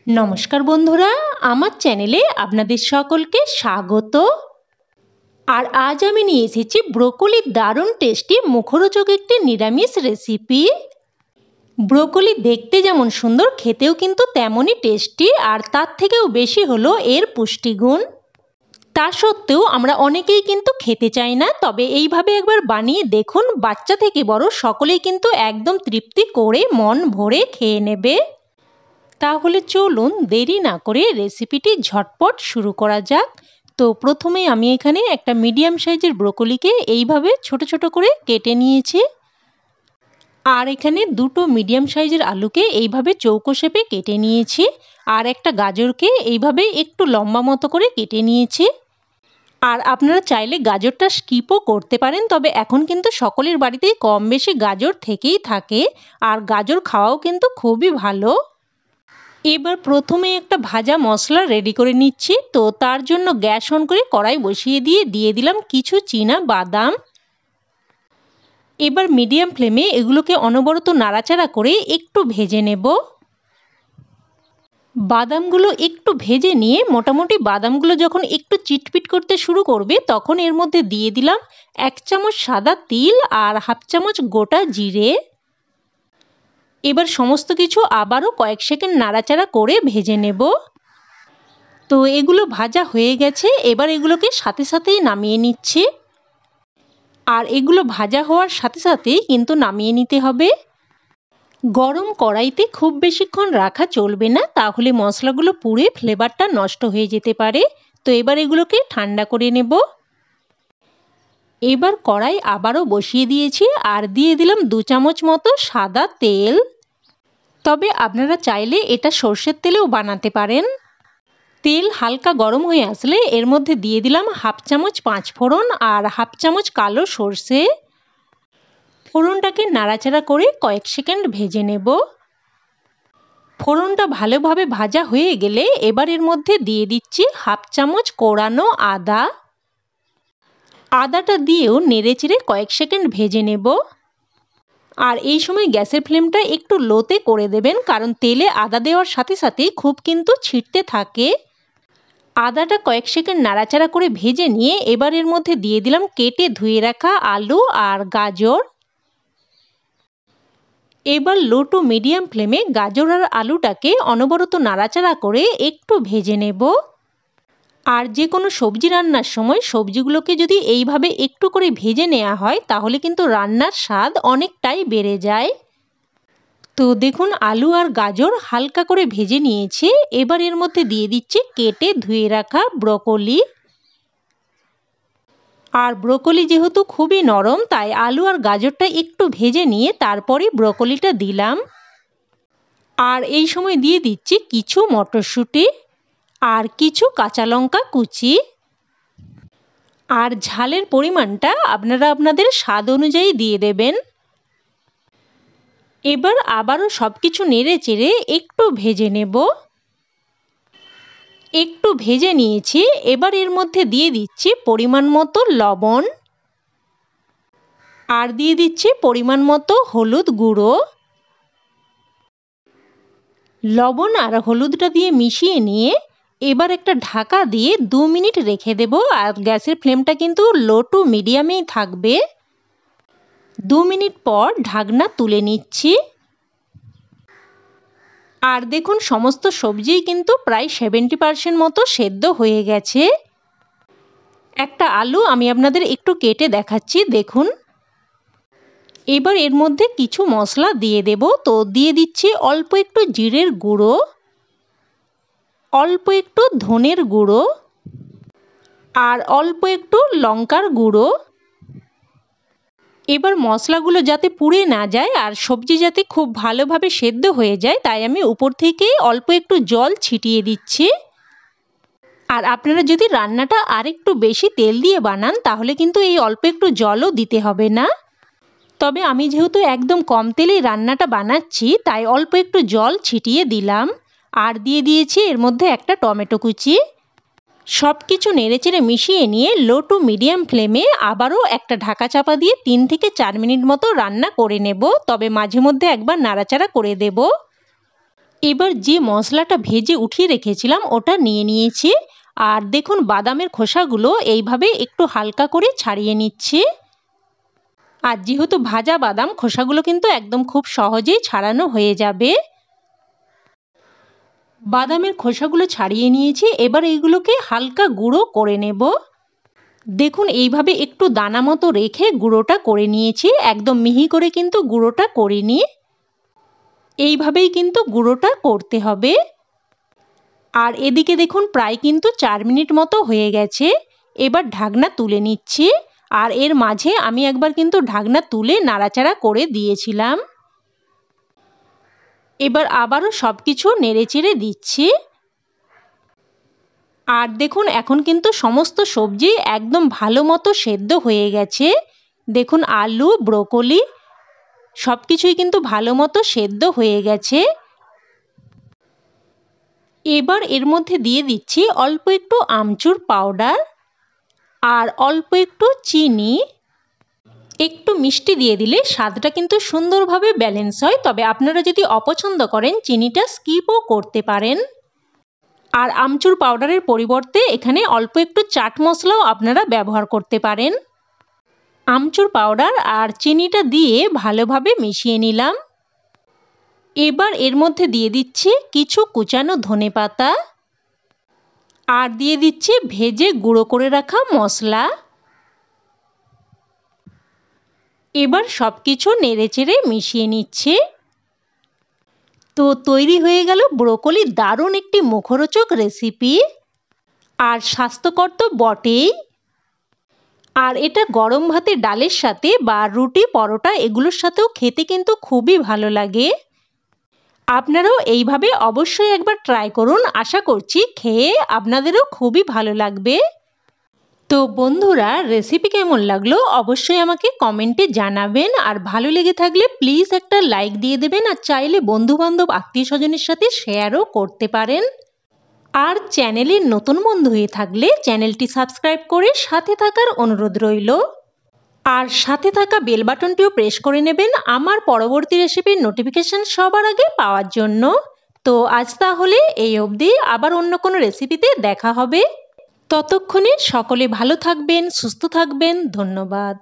নমস্কার বন্ধুরা, আমার চ্যানেলে আপনাদের সকলকে স্বাগত। আর আজ আমি নিয়ে এসেছি ব্রোকলির দারুণ টেস্টি মুখরোচক একটি নিরামিষ রেসিপি। ব্রোকলি দেখতে যেমন সুন্দর, খেতেও কিন্তু তেমনই টেস্টি, আর তার থেকেও বেশি হলো এর পুষ্টিগুণ। তা সত্ত্বেও আমরা অনেকেই কিন্তু খেতে চাই না, তবে এইভাবে একবার বানিয়ে দেখুন, বাচ্চা থেকে বড় সকলেই কিন্তু একদম তৃপ্তি করে মন ভরে খেয়ে নেবে। তাহলে চলুন দেরি না করে রেসিপিটি ঝটপট শুরু করা যাক। তো প্রথমে আমি এখানে একটা মিডিয়াম সাইজের ব্রোকলিকে এইভাবে ছোট ছোট করে কেটে নিয়েছি। আর এখানে দুটো মিডিয়াম সাইজের আলুকে এইভাবে চৌকো শেপে কেটে নিয়েছি। আর একটা গাজরকে এইভাবে একটু লম্বা মতো করে কেটে নিয়েছি। আর আপনারা চাইলে গাজরটা স্কিপও করতে পারেন, তবে এখন কিন্তু সকলের বাড়িতেই কম বেশি গাজর থেকেই থাকে, আর গাজর খাওয়াও কিন্তু খুবই ভালো। এবার প্রথমে একটা ভাজা মশলা রেডি করে নিচ্ছি। তো তার জন্য গ্যাস অন করে কড়াই বসিয়ে দিয়ে দিলাম কিছু চীনা বাদাম। এবার মিডিয়াম ফ্লেমে এগুলোকে অনবরত নাড়াচাড়া করে একটু ভেজে নেব। বাদামগুলো একটু ভেজে নিয়ে মোটামুটি বাদামগুলো যখন একটু চিটপিট করতে শুরু করবে, তখন এর মধ্যে দিয়ে দিলাম 1 চামচ সাদা তিল আর হাফ চামচ গোটা জিরে। এবার সমস্ত কিছু আবারও কয়েক সেকেন্ড নাড়াচাড়া করে ভেজে নেব। তো এগুলো ভাজা হয়ে গেছে, এবার এগুলোকে সাথে সাথেই নামিয়ে নিচ্ছি। আর এগুলো ভাজা হওয়ার সাথে সাথেই কিন্তু নামিয়ে নিতে হবে। গরম কড়াইতে খুব বেশিক্ষণ রাখা চলবে না, তাহলে মশলাগুলো পুড়ে ফ্লেভারটা নষ্ট হয়ে যেতে পারে। তো এবার এগুলোকে ঠান্ডা করে নেব। এবার কড়াই আবারও বসিয়ে দিয়েছি আর দিয়ে দিলাম 2 চামচ মতো সাদা তেল। তবে আপনারা চাইলে এটা সর্ষের তেলেও বানাতে পারেন। তেল হালকা গরম হয়ে আসলে এর মধ্যে দিয়ে দিলাম হাফ চামচ 5 ফোড়ন আর হাফ চামচ কালো সর্ষে। ফোড়নটাকে নাড়াচাড়া করে কয়েক সেকেন্ড ভেজে নেব। ফোড়নটা ভালোভাবে ভাজা হয়ে গেলে এবার এর মধ্যে দিয়ে দিচ্ছি হাফ চামচ কোড়ানো আদা। আদাটা দিয়েও নেড়েচেড়ে কয়েক সেকেন্ড ভেজে নেব। আর এই সময় গ্যাসের ফ্লেমটা একটু লোতে করে দেবেন, কারণ তেলে আদা দেওয়ার সাথে সাথেই খুব কিন্তু ছিটতে থাকে। আদাটা কয়েক সেকেন্ড নাড়াচাড়া করে ভেজে নিয়ে এবার এর মধ্যে দিয়ে দিলাম কেটে ধুয়ে রাখা আলু আর গাজর। এবার লো টু মিডিয়াম ফ্লেমে গাজর আর আলুটাকে অনবরত নাড়াচাড়া করে একটু ভেজে নেব। আর যে কোনো সবজি রান্নার সময় সবজিগুলোকে যদি এইভাবে একটু করে ভেজে নেওয়া হয়, তাহলে কিন্তু রান্নার স্বাদ অনেকটাই বেড়ে যায়। তো দেখুন আলু আর গাজর হালকা করে ভেজে নিয়েছি। এবার এর মধ্যে দিয়ে দিচ্ছি কেটে ধুয়ে রাখা ব্রোকলি। আর ব্রোকলি যেহেতু খুবই নরম, তাই আলু আর গাজরটা একটু ভেজে নিয়ে তারপরে ব্রোকলিটা দিলাম। আর এই সময় দিয়ে দিচ্ছি কিছু মটরশুঁটি আর কিছু কাঁচা লঙ্কা কুচি। আর ঝালের পরিমাণটা আপনারা আপনাদের স্বাদ অনুযায়ী দিয়ে দেবেন। এবার আবারও সব কিছু নেড়ে চেড়ে একটু ভেজে নেব। একটু ভেজে নিয়েছি, এবার এর মধ্যে দিয়ে দিচ্ছি পরিমাণ মতো লবণ আর দিয়ে দিচ্ছি পরিমাণ মতো হলুদ গুঁড়ো। লবণ আর হলুদটা দিয়ে মিশিয়ে নিয়ে এবার একটা ঢাকা দিয়ে 2 মিনিট রেখে দেব। আর গ্যাসের ফ্লেমটা কিন্তু লো টু মিডিয়ামেই থাকবে। 2 মিনিট পর ঢাকনা তুলে নিচ্ছি। আর দেখুন সমস্ত সবজিই কিন্তু প্রায় 70% মতো সেদ্ধ হয়ে গেছে। একটা আলু আমি আপনাদের একটু কেটে দেখাচ্ছি, দেখুন। এবার এর মধ্যে কিছু মশলা দিয়ে দেব। তো দিয়ে দিচ্ছি অল্প একটু জিরের গুঁড়ো, অল্প একটু ধনের গুঁড়ো আর অল্প একটু লঙ্কার গুঁড়ো। এবার মশলাগুলো যাতে পুড়ে না যায় আর সবজি যাতে খুব ভালোভাবে সেদ্ধ হয়ে যায়, তাই আমি উপর থেকে অল্প একটু জল ছিটিয়ে দিচ্ছি। আর আপনারা যদি রান্নাটা আরেকটু বেশি তেল দিয়ে বানান, তাহলে কিন্তু এই অল্প একটু জলও দিতে হবে না। তবে আমি যেহেতু একদম কম তেলেই রান্নাটা বানাচ্ছি, তাই অল্প একটু জল ছিটিয়ে দিলাম। আর দিয়ে দিয়েছি এর মধ্যে একটা টমেটো কুচি। সব কিছু নেড়েচেড়ে মিশিয়ে নিয়ে লো টু মিডিয়াম ফ্লেমে আবারও একটা ঢাকা চাপা দিয়ে 3 থেকে 4 মিনিট মতো রান্না করে নেব। তবে মাঝে মধ্যে একবার নাড়াচাড়া করে দেব। এবার যে মশলাটা ভেজে উঠিয়ে রেখেছিলাম ওটা নিয়ে নিয়েছি। আর দেখুন বাদামের খোসাগুলো এইভাবে একটু হালকা করে ছাড়িয়ে নিচ্ছি। আর যেহেতু ভাজা বাদাম, খোসাগুলো কিন্তু একদম খুব সহজেই ছাড়ানো হয়ে যাবে। বাদামের খোসাগুলো ছাড়িয়ে নিয়েছি, এবার এইগুলোকে হালকা গুঁড়ো করে নেব। দেখুন এইভাবে একটু দানা মতো রেখে গুঁড়োটা করে নিয়েছি, একদম মিহি করে কিন্তু গুঁড়োটা করিনি। এইভাবেই কিন্তু গুঁড়োটা করতে হবে। আর এদিকে দেখুন প্রায় কিন্তু 4 মিনিট মতো হয়ে গেছে। এবার ঢাকনা তুলে নিচ্ছি। আর এর মাঝে আমি একবার কিন্তু ঢাকনা তুলে নাড়াচাড়া করে দিয়েছিলাম। এবার আবারও সব কিছু নেড়েচেড়ে দিচ্ছি। আর দেখুন এখন কিন্তু সমস্ত সবজি একদম ভালো মতো সেদ্ধ হয়ে গেছে। দেখুন আলু, ব্রোকলি সব কিছুই কিন্তু ভালো মতো সেদ্ধ হয়ে গেছে। এবার এর মধ্যে দিয়ে দিচ্ছি অল্প একটু আমচুর পাউডার আর অল্প একটু চিনি। একটু মিষ্টি দিয়ে দিলে স্বাদটা কিন্তু সুন্দরভাবে ব্যালেন্স হয়, তবে আপনারা যদি অপছন্দ করেন চিনিটা স্কিপও করতে পারেন। আর আমচুর পাউডারের পরিবর্তে এখানে অল্প একটু চাট মশলাও আপনারা ব্যবহার করতে পারেন। আমচুর পাউডার আর চিনিটা দিয়ে ভালোভাবে মিশিয়ে নিলাম। এবার এর মধ্যে দিয়ে দিচ্ছি কিছু কুচানো ধনেপাতা আর দিয়ে দিচ্ছি ভেজে গুঁড়ো করে রাখা মশলা। এবার সব কিছু নেড়েচেড়ে মিশিয়ে নিচ্ছি। তো তৈরি হয়ে গেল ব্রোকলির দারুণ একটি মুখরোচক রেসিপি। আর স্বাস্থ্যকর তো বটেই। আর এটা গরম ভাতে ডালের সাথে বা রুটি, পরোটা এগুলোর সাথেও খেতে কিন্তু খুবই ভালো লাগে। আপনারাও এইভাবে অবশ্যই একবার ট্রাই করুন, আশা করছি খেয়ে আপনাদেরও খুবই ভালো লাগবে। তো বন্ধুরা, রেসিপি কেমন লাগলো অবশ্যই আমাকে কমেন্টে জানাবেন। আর ভালো লেগে থাকলে প্লিজ একটা লাইক দিয়ে দেবেন। আর চাইলে বন্ধুবান্ধব, আত্মীয় স্বজনের সাথে শেয়ারও করতে পারেন। আর চ্যানেলে নতুন বন্ধু হয়ে থাকলে চ্যানেলটি সাবস্ক্রাইব করে সাথে থাকার অনুরোধ রইল। আর সাথে থাকা বেল বাটনটিও প্রেস করে নেবেন আমার পরবর্তী রেসিপির নোটিফিকেশন সবার আগে পাওয়ার জন্য। তো আজ তাহলে এই অবধি, আবার অন্য কোনো রেসিপিতে দেখা হবে। ততক্ষণে সকলে ভালো থাকবেন, সুস্থ থাকবেন। ধন্যবাদ।